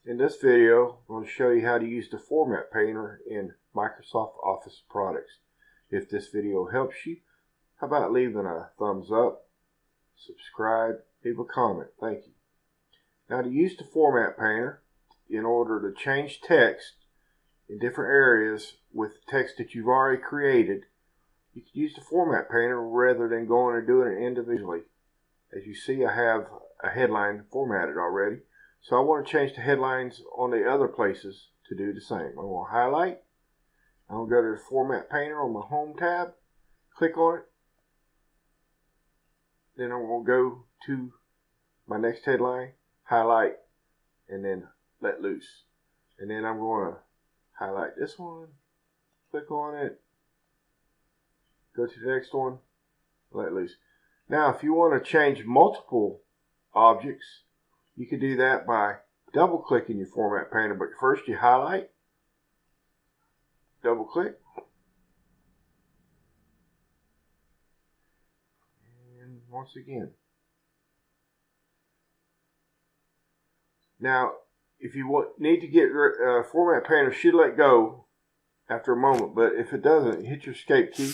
In this video, I'm going to show you how to use the Format Painter in Microsoft Office products. If this video helps you, how about leaving a thumbs up, subscribe, leave a comment. Thank you. Now, to use the Format Painter, in order to change text in different areas with text that you've already created, you can use the Format Painter rather than going and doing it individually. As you see, I have a headline formatted already. So I want to change the headlines on the other places to do the same. I'm going to highlight. I'm going to go to the Format Painter on my Home tab. Click on it. Then I'm going to go to my next headline, highlight, and then let loose. And then I'm going to highlight this one, click on it, go to the next one, let loose. Now, if you want to change multiple objects, you can do that by double clicking your Format Painter, but first you highlight, double click, and once again. Now, if you need to get Format Painter should let go after a moment, but if it doesn't, hit your escape key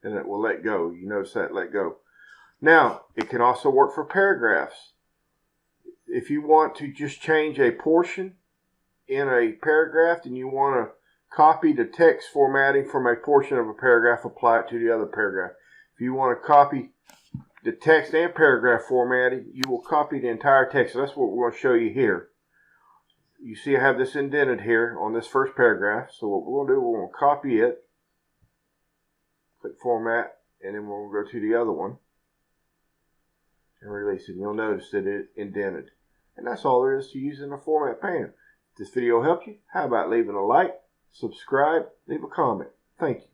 and it will let go. You notice that let go. Now, it can also work for paragraphs. If you want to just change a portion in a paragraph and you want to copy the text formatting from a portion of a paragraph, apply it to the other paragraph. If you want to copy the text and paragraph formatting, you will copy the entire text. So that's what we're going to show you here. You see I have this indented here on this first paragraph. So what we're going to do, we're going to copy it, click Format, and then we'll go to the other one and release it. You'll notice that it indented. And that's all there is to using a Format Painter. If this video helped you, how about leaving a like, subscribe, leave a comment. Thank you.